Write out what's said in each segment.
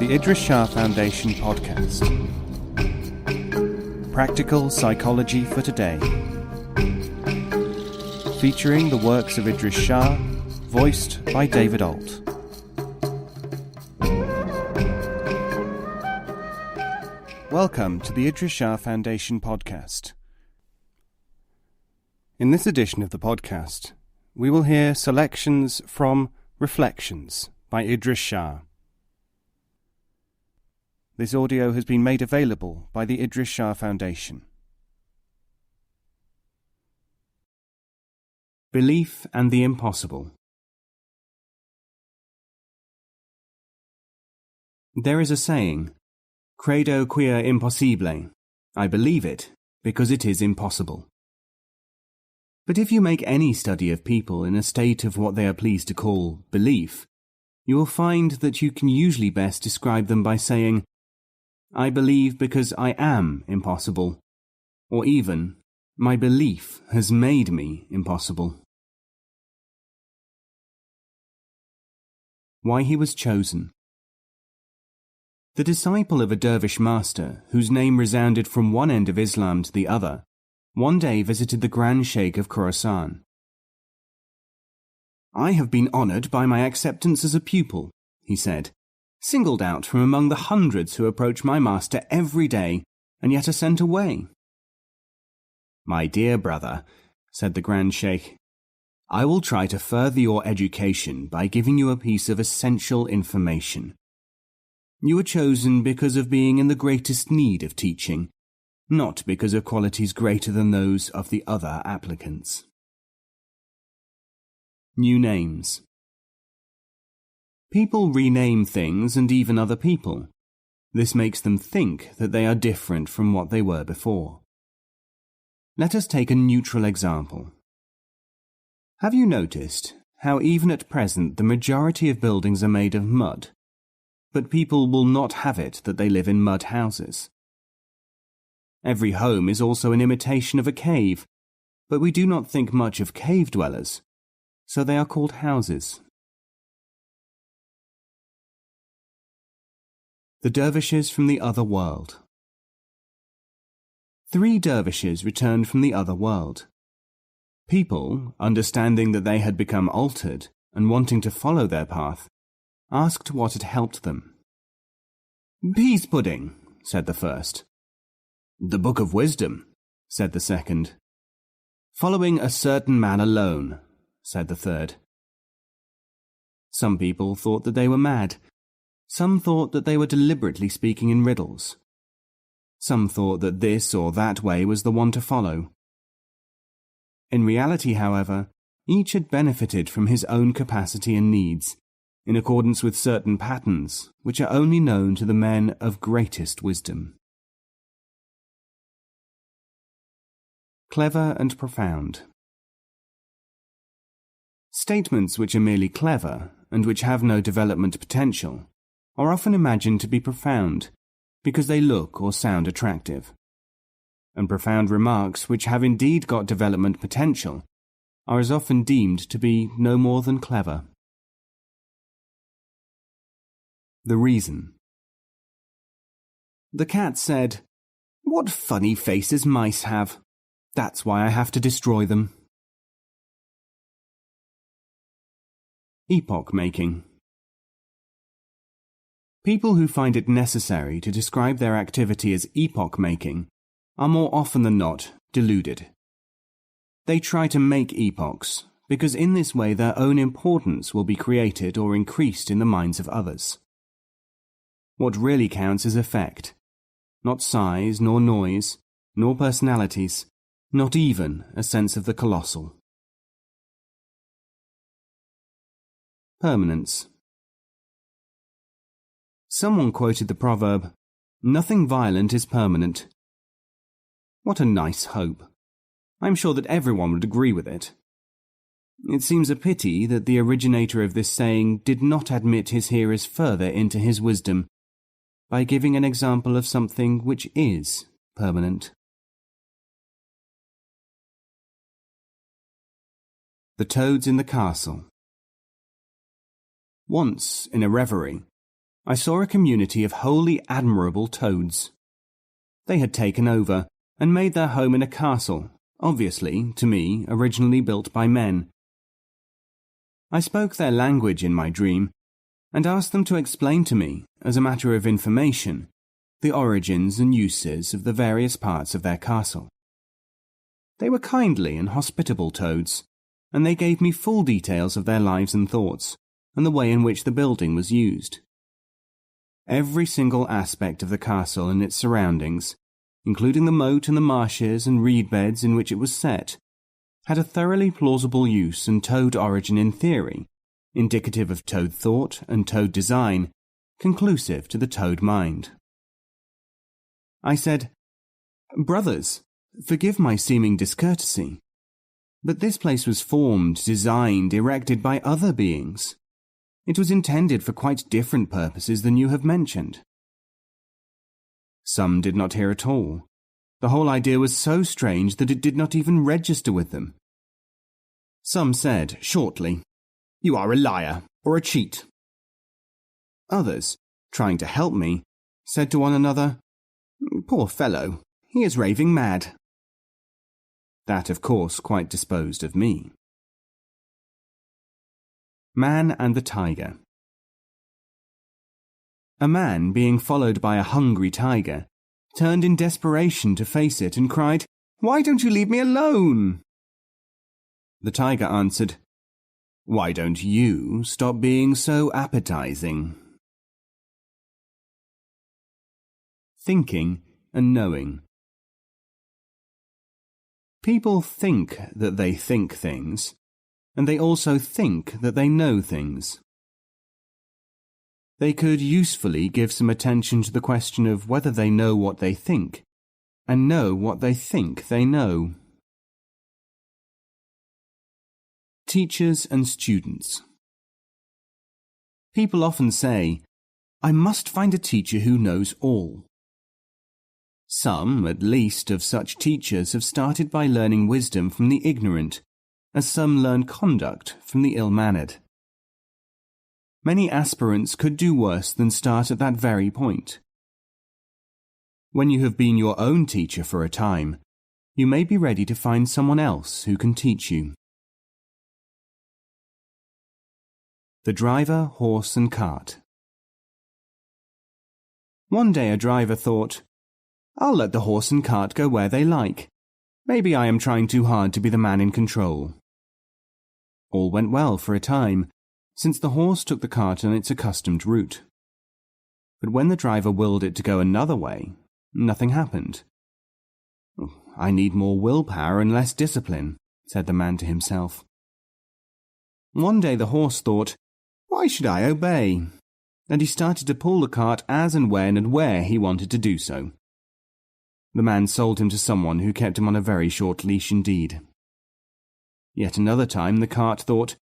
the Idries Shah Foundation podcast. Practical Psychology for Today. Featuring the works of Idries Shah, voiced by David Alt. Welcome to the Idries Shah Foundation podcast. In this edition of the podcast, we will hear selections from Reflections by Idries Shah. This audio has been made available by the Idries Shah Foundation. Belief and the Impossible. There is a saying, "Credo quia impossibile," I believe it because it is impossible. But if you make any study of people in a state of what they are pleased to call belief, you will find that you can usually best describe them by saying, "I believe because I am impossible," or even, "My belief has made me impossible." Why he was chosen. The disciple of a dervish master, whose name resounded from one end of Islam to the other, one day visited the Grand Sheikh of Khorasan. "I have been honoured by my acceptance as a pupil," he said, "singled out from among the hundreds who approach my master every day, and yet are sent away." "My dear brother," said the Grand Sheikh, "I will try to further your education by giving you a piece of essential information. You were chosen because of being in the greatest need of teaching, not because of qualities greater than those of the other applicants." New names. People rename things and even other people. This makes them think that they are different from what they were before. Let us take a neutral example. Have you noticed how even at present the majority of buildings are made of mud, but people will not have it that they live in mud houses? Every home is also an imitation of a cave, but we do not think much of cave dwellers, so they are called houses. The dervishes from the other world. 3 dervishes returned from the other world. People, understanding that they had become altered and wanting to follow their path, asked what had helped them. "Peas pudding," said the first. "The Book of Wisdom," said the second. "Following a certain man alone," said the third. Some people thought that they were mad. Some thought that they were deliberately speaking in riddles. Some thought that this or that way was the one to follow. In reality, however, each had benefited from his own capacity and needs, in accordance with certain patterns which are only known to the men of greatest wisdom. Clever and profound. Statements which are merely clever and which have no development potential are often imagined to be profound because they look or sound attractive. And profound remarks which have indeed got development potential are as often deemed to be no more than clever. The reason. The cat said, "What funny faces mice have. That's why I have to destroy them." Epoch making. People who find it necessary to describe their activity as epoch making are more often than not deluded. They try to make epochs because in this way their own importance will be created or increased in the minds of others. What really counts is effect, not size, nor noise, nor personalities, not even a sense of the colossal. Permanence. Someone quoted the proverb, "Nothing violent is permanent." What a nice hope. I'm sure that everyone would agree with it. It seems a pity that the originator of this saying did not admit his hearers further into his wisdom by giving an example of something which is permanent. The Toads in the Castle. Once, in a reverie, I saw a community of wholly admirable toads. They had taken over and made their home in a castle, obviously, to me, originally built by men. I spoke their language in my dream and asked them to explain to me, as a matter of information, the origins and uses of the various parts of their castle. They were kindly and hospitable toads, and they gave me full details of their lives and thoughts, and the way in which the building was used. Every single aspect of the castle and its surroundings, including the moat and the marshes and reed beds in which it was set, had a thoroughly plausible use and toad origin in theory, indicative of toad thought and toad design, conclusive to the toad mind. I said, "Brothers, forgive my seeming discourtesy, but this place was formed, designed, erected by other beings. It was intended for quite different purposes than you have mentioned." Some did not hear at all. The whole idea was so strange that it did not even register with them. Some said, shortly, "You are a liar, or a cheat." Others, trying to help me, said to one another, "Poor fellow, he is raving mad." That, of course, quite disposed of me. Man and the Tiger. A man, being followed by a hungry tiger, turned in desperation to face it and cried, "Why don't you leave me alone?" The tiger answered, "Why don't you stop being so appetizing?" Thinking and knowing. People think that they think things, and they also think that they know things. They could usefully give some attention to the question of whether they know what they think, and know what they think they know. Teachers and students. People often say, "I must find a teacher who knows all." Some, at least, of such teachers have started by learning wisdom from the ignorant, as some learn conduct from the ill-mannered. Many aspirants could do worse than start at that very point. When you have been your own teacher for a time, you may be ready to find someone else who can teach you. The driver, horse and cart. One day a driver thought, "I'll let the horse and cart go where they like. Maybe I am trying too hard to be the man in control." All went well for a time, since the horse took the cart on its accustomed route. But when the driver willed it to go another way, nothing happened. "I need more willpower and less discipline," said the man to himself. One day the horse thought, "Why should I obey?" And he started to pull the cart as and when and where he wanted to do so. The man sold him to someone who kept him on a very short leash indeed. Yet another time the cart thought,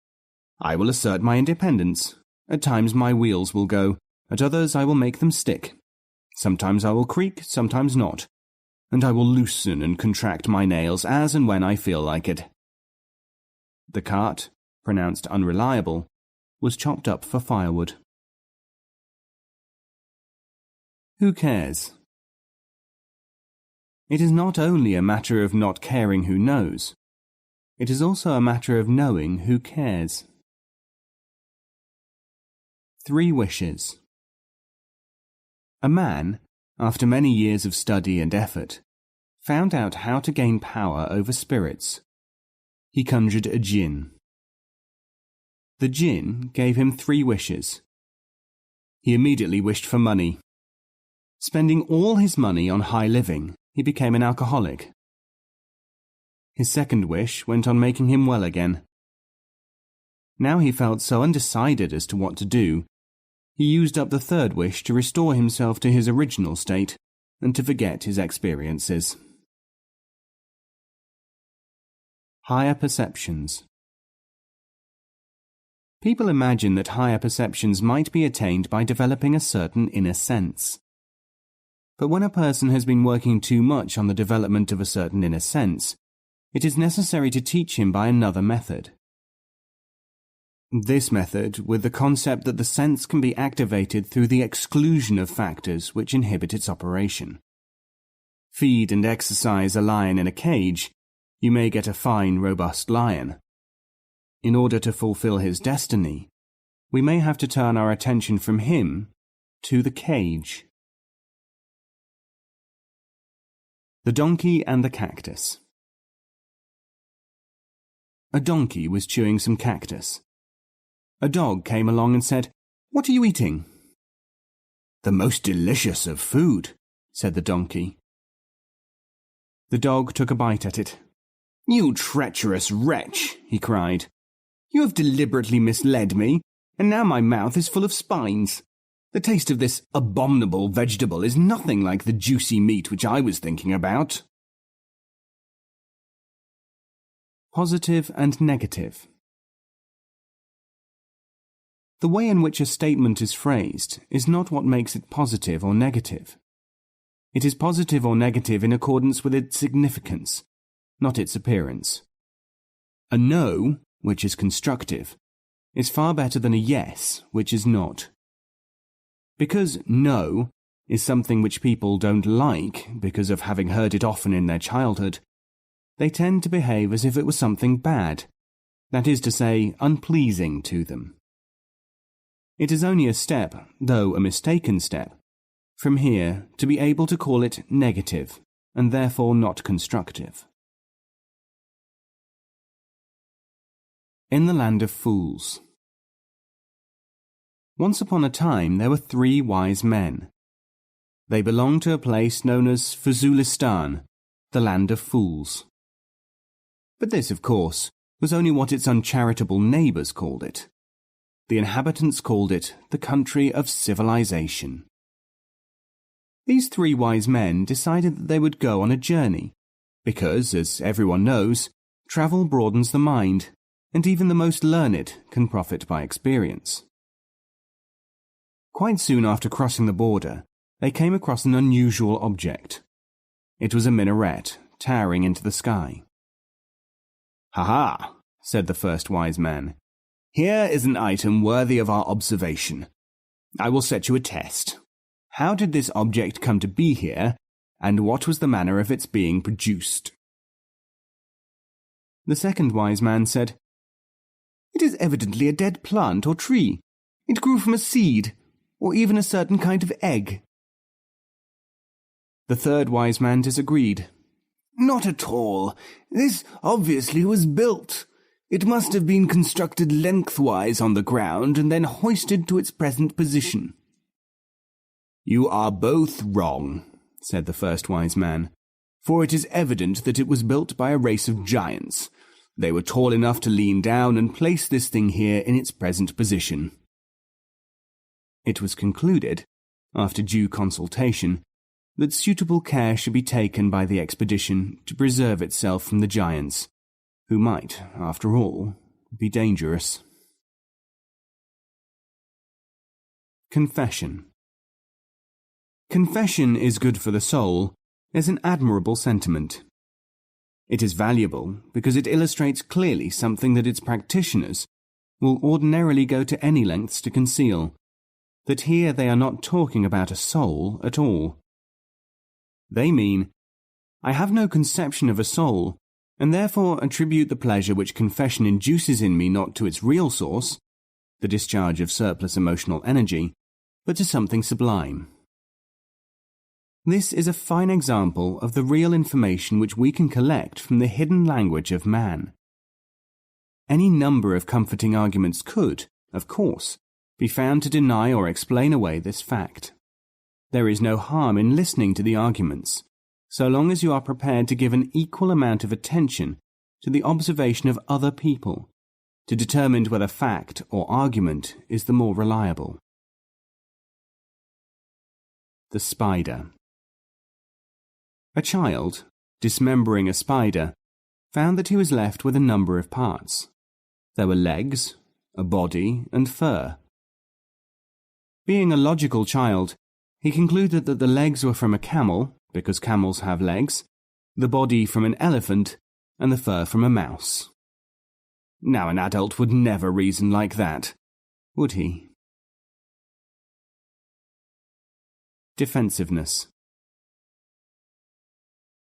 "I will assert my independence. At times my wheels will go, at others I will make them stick. Sometimes I will creak, sometimes not, and I will loosen and contract my nails as and when I feel like it." The cart, pronounced unreliable, was chopped up for firewood. Who cares? It is not only a matter of not caring who knows, it is also a matter of knowing who cares. 3 wishes. A man, after many years of study and effort, found out how to gain power over spirits. He conjured a jinn. The jinn gave him 3 wishes. He immediately wished for money. Spending all his money on high living, he became an alcoholic. His second wish went on making him well again. Now he felt so undecided as to what to do, he used up the third wish to restore himself to his original state and to forget his experiences. Higher perceptions. People imagine that higher perceptions might be attained by developing a certain inner sense. But when a person has been working too much on the development of a certain inner sense, it is necessary to teach him by another method. This method with the concept that the sense can be activated through the exclusion of factors which inhibit its operation. Feed and exercise a lion in a cage, you may get a fine, robust lion. In order to fulfill his destiny, we may have to turn our attention from him to the cage. The Donkey and the Cactus. A donkey was chewing some cactus. A dog came along and said, "What are you eating?" "The most delicious of food," said the donkey. The dog took a bite at it. "You treacherous wretch," he cried. "You have deliberately misled me, and now my mouth is full of spines. The taste of this abominable vegetable is nothing like the juicy meat which I was thinking about." Positive and negative. The way in which a statement is phrased is not what makes it positive or negative. It is positive or negative in accordance with its significance, not its appearance. A no, which is constructive, is far better than a yes, which is not. Because no is something which people don't like because of having heard it often in their childhood, they tend to behave as if it was something bad, that is to say, unpleasing to them. It is only a step, though a mistaken step, from here to be able to call it negative, and therefore not constructive. In the Land of Fools. Once upon a time there were 3 wise men. They belonged to a place known as Fazulistan, the Land of Fools. But this, of course, was only what its uncharitable neighbours called it. The inhabitants called it the country of civilization. These 3 wise men decided that they would go on a journey, because, as everyone knows, travel broadens the mind, and even the most learned can profit by experience. Quite soon after crossing the border, they came across an unusual object. It was a minaret, towering into the sky. "Ha ha," said the first wise man. "Here is an item worthy of our observation. I will set you a test. How did this object come to be here, and what was the manner of its being produced?" The second wise man said, "It is evidently a dead plant or tree. It grew from a seed, or even a certain kind of egg." The third wise man disagreed. "Not at all. This obviously was built. It must have been constructed lengthwise on the ground and then hoisted to its present position." "You are both wrong," said the first wise man, "for it is evident that it was built by a race of giants. They were tall enough to lean down and place this thing here in its present position." It was concluded, after due consultation, that suitable care should be taken by the expedition to preserve itself from the giants, who might, after all, be dangerous. Confession. Confession is good for the soul is an admirable sentiment. It is valuable because it illustrates clearly something that its practitioners will ordinarily go to any lengths to conceal, that here they are not talking about a soul at all. They mean, I have no conception of a soul, and therefore attribute the pleasure which confession induces in me not to its real source, the discharge of surplus emotional energy, but to something sublime. This is a fine example of the real information which we can collect from the hidden language of man. Any number of comforting arguments could, of course, be found to deny or explain away this fact. There is no harm in listening to the arguments, so long as you are prepared to give an equal amount of attention to the observation of other people, to determine whether fact or argument is the more reliable. The spider. A child, dismembering a spider, found that he was left with a number of parts. There were legs, a body, and fur. Being a logical child, he concluded that the legs were from a camel, because camels have legs, the body from an elephant, and the fur from a mouse. Now an adult would never reason like that, would he? Defensiveness.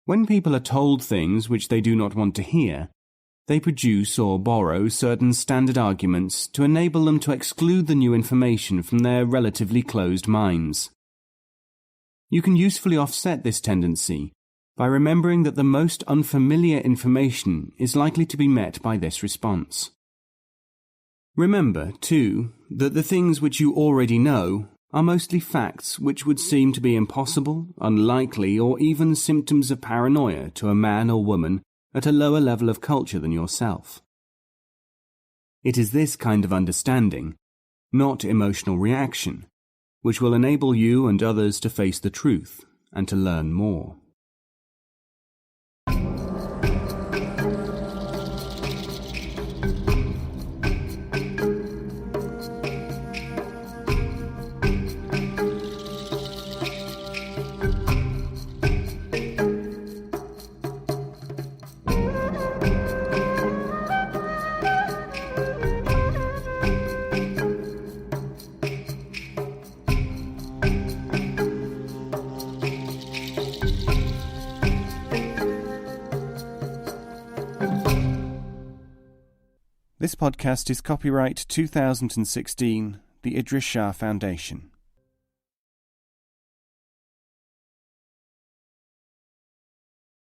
When people are told things which they do not want to hear, they produce or borrow certain standard arguments to enable them to exclude the new information from their relatively closed minds. You can usefully offset this tendency by remembering that the most unfamiliar information is likely to be met by this response. Remember, too, that the things which you already know are mostly facts which would seem to be impossible, unlikely, or even symptoms of paranoia to a man or woman at a lower level of culture than yourself. It is this kind of understanding, not emotional reaction, which will enable you and others to face the truth and to learn more. This podcast is copyright 2016, the Idries Shah Foundation.